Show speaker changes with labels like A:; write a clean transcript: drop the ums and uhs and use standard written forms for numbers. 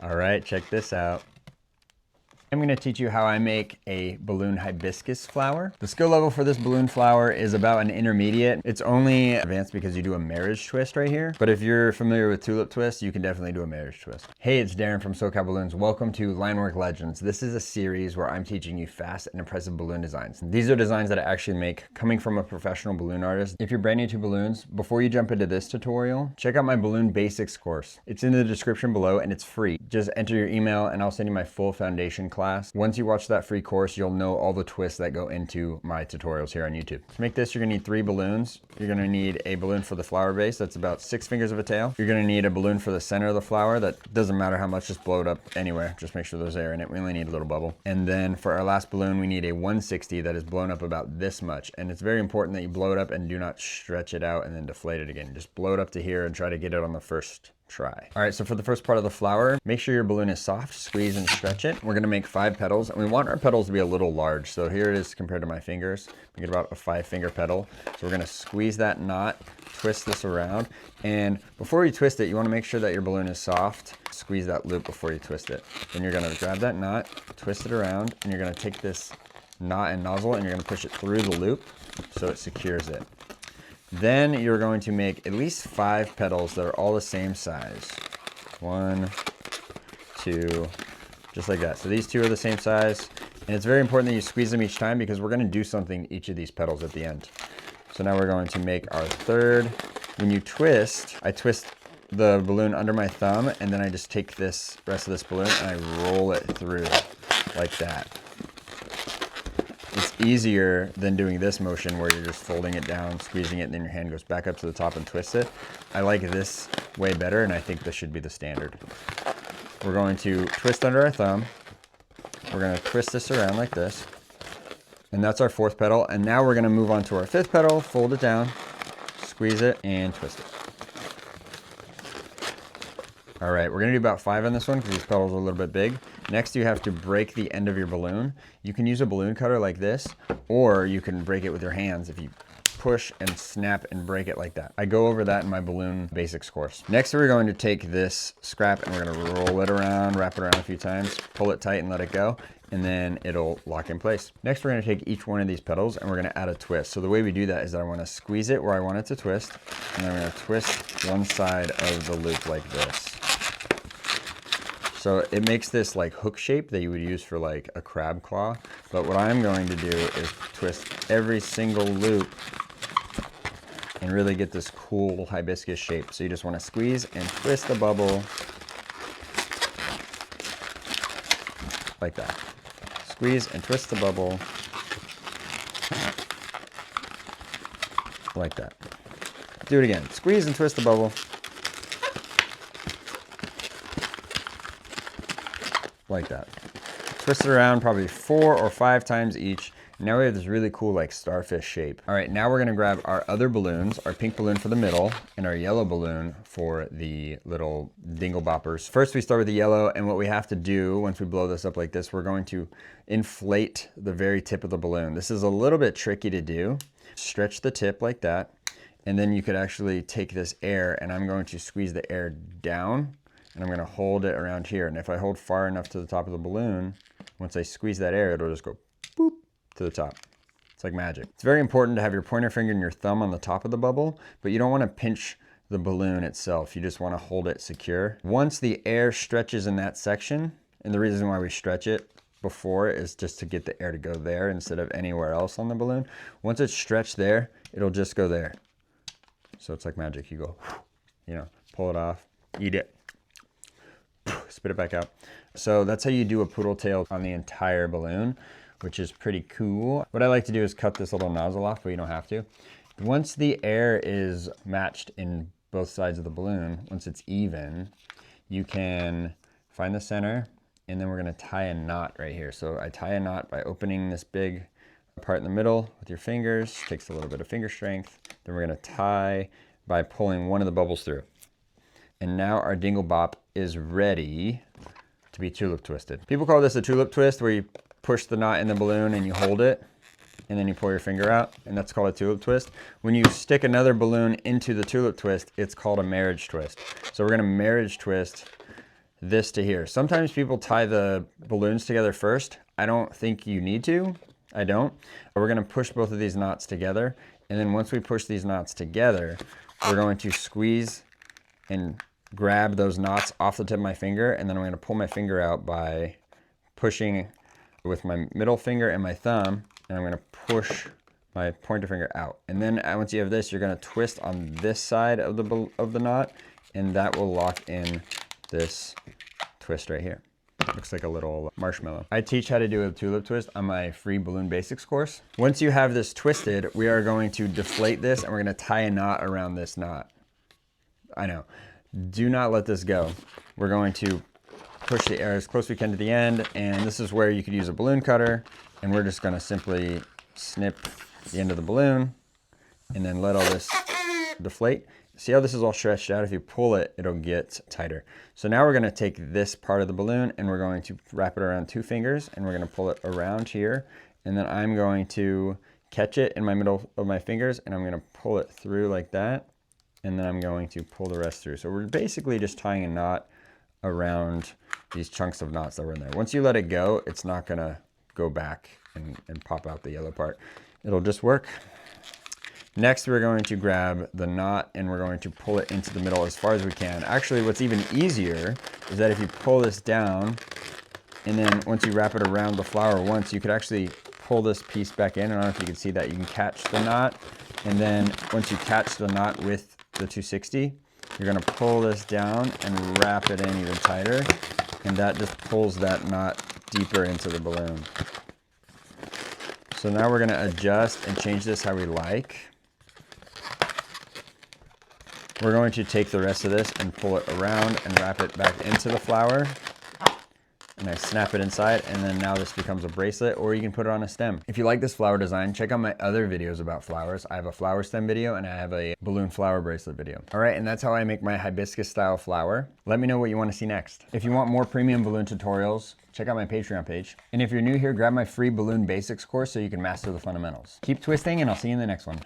A: All right, check this out. I'm going to teach you how I make a balloon hibiscus flower. The skill level for this balloon flower is about an intermediate. It's only advanced because you do a marriage twist right here. But if you're familiar with tulip twist, you can definitely do a marriage twist. Hey, it's Darren from SoCal Balloons. Welcome to Linework Legends. This is a series where I'm teaching you fast and impressive balloon designs. These are designs that I actually make coming from a professional balloon artist. If you're brand new to balloons, before you jump into this tutorial, check out my balloon basics course. It's in the description below and it's free. Just enter your email and I'll send you my full foundation class. Once you watch that free course, you'll know all the twists that go into my tutorials here on YouTube. To make this, you're gonna need 3 balloons. You're gonna need a balloon for the flower base. That's about 6 fingers of a tail. You're gonna need a balloon for the center of the flower. That doesn't matter how much, just blow it up anywhere. Just make sure there's air in it. We only need a little bubble. And then for our last balloon, we need a 160 that is blown up about this much. And it's very important that you blow it up and do not stretch it out and then deflate it again. Just blow it up to here and try to get it on the first try. All right, so for the first part of the flower, make sure your balloon is soft, squeeze and stretch it. We're gonna make 5 petals and we want our petals to be a little large. So here it is compared to my fingers. We get about a 5-finger petal. So we're gonna squeeze that knot, twist this around. And before you twist it, you wanna make sure that your balloon is soft. Squeeze that loop before you twist it. Then you're gonna grab that knot, twist it around, and you're gonna take this knot and nozzle and you're gonna push it through the loop so it secures it. Then you're going to make at least 5 petals that are all the same size. 1, 2, just like that. So these 2 are the same size. And it's very important that you squeeze them each time because we're going to do something to each of these petals at the end. So now we're going to make our 3rd. When you twist, I twist the balloon under my thumb and then I just take this rest of this balloon and I roll it through like that. It's easier than doing this motion where you're just folding it down, squeezing it, and then your hand goes back up to the top and twists it. I like this way better, and I think this should be the standard. We're going to twist under our thumb. We're going to twist this around like this. And that's our 4th petal. And now we're going to move on to our 5th petal, fold it down, squeeze it, and twist it. All right, we're gonna do about 5 on this one because these petals are a little bit big. Next, you have to break the end of your balloon. You can use a balloon cutter like this, or you can break it with your hands if you push and snap and break it like that. I go over that in my balloon basics course. Next, we're going to take this scrap and we're gonna roll it around, wrap it around a few times, pull it tight and let it go, and then it'll lock in place. Next, we're gonna take each one of these petals and we're gonna add a twist. So the way we do that is that I wanna squeeze it where I want it to twist, and then I'm gonna twist one side of the loop like this. So it makes this like hook shape that you would use for like a crab claw. But what I'm going to do is twist every single loop and really get this cool hibiscus shape. So you just want to squeeze and twist the bubble like that. Squeeze and twist the bubble like that. Do it again. Squeeze and twist the bubble like that. Twist it around probably 4 or 5 times each. Now we have this really cool like starfish shape. All right, now we're gonna grab our other balloons, our pink balloon for the middle and our yellow balloon for the little dingle boppers. First we start with the yellow, and what we have to do once we blow this up like this, we're going to inflate the very tip of the balloon. This is a little bit tricky to do. Stretch the tip like that, and then you could actually take this air, and I'm going to squeeze the air down, and I'm gonna hold it around here. And if I hold far enough to the top of the balloon, once I squeeze that air, it'll just go boop to the top. It's like magic. It's very important to have your pointer finger and your thumb on the top of the bubble, but you don't wanna pinch the balloon itself. You just wanna hold it secure. Once the air stretches in that section, and the reason why we stretch it before is just to get the air to go there instead of anywhere else on the balloon. Once it's stretched there, it'll just go there. So it's like magic. You go, you know, pull it off, eat it, spit it back out. So that's how you do a poodle tail on the entire balloon, which is pretty cool. What I like to do is cut this little nozzle off, but you don't have to. Once the air is matched in both sides of the balloon, once it's even, you can find the center, and then we're gonna tie a knot right here. So I tie a knot by opening this big part in the middle with your fingers. Takes a little bit of finger strength. Then we're gonna tie by pulling one of the bubbles through. And now our dingle bop is ready to be tulip twisted. People call this a tulip twist, where you push the knot in the balloon and you hold it, and then you pull your finger out, and that's called a tulip twist. When you stick another balloon into the tulip twist, it's called a marriage twist. So we're gonna marriage twist this to here. Sometimes people tie the balloons together first. I don't think you need to. I don't. We're gonna push both of these knots together. And then once we push these knots together, we're going to squeeze and grab those knots off the tip of my finger. And then I'm gonna pull my finger out by pushing with my middle finger and my thumb. And I'm gonna push my pointer finger out. And then once you have this, you're gonna twist on this side of the knot, and that will lock in this twist right here. Looks like a little marshmallow. I teach how to do a tulip twist on my free balloon basics course. Once you have this twisted, we are going to deflate this and we're gonna tie a knot around this knot. I know, do not let this go. We're going to push the air as close as we can to the end, and this is where you could use a balloon cutter, and we're just gonna simply snip the end of the balloon and then let all this deflate. See how this is all stretched out? If you pull it, it'll get tighter. So now we're gonna take this part of the balloon and we're going to wrap it around 2 fingers and we're gonna pull it around here. And then I'm going to catch it in my middle of my fingers and I'm gonna pull it through like that. And then I'm going to pull the rest through. So we're basically just tying a knot around these chunks of knots that were in there. Once you let it go, it's not gonna go back and pop out the yellow part. It'll just work. Next, we're going to grab the knot and we're going to pull it into the middle as far as we can. Actually, what's even easier is that if you pull this down and then once you wrap it around the flower once, you could actually pull this piece back in. I don't know if you can see that. You can catch the knot, and then once you catch the knot with the 260, you're gonna pull this down and wrap it in even tighter, and that just pulls that knot deeper into the balloon. So now we're gonna adjust and change this how we like. We're going to take the rest of this and pull it around and wrap it back into the flower. And I snap it inside, and then now this becomes a bracelet, or you can put it on a stem. If you like this flower design, check out my other videos about flowers. I have a flower stem video and I have a balloon flower bracelet video. All right, and that's how I make my hibiscus style flower. Let me know what you want to see next. If you want more premium balloon tutorials, check out my Patreon page. And if you're new here, grab my free balloon basics course so you can master the fundamentals. Keep twisting, and I'll see you in the next one.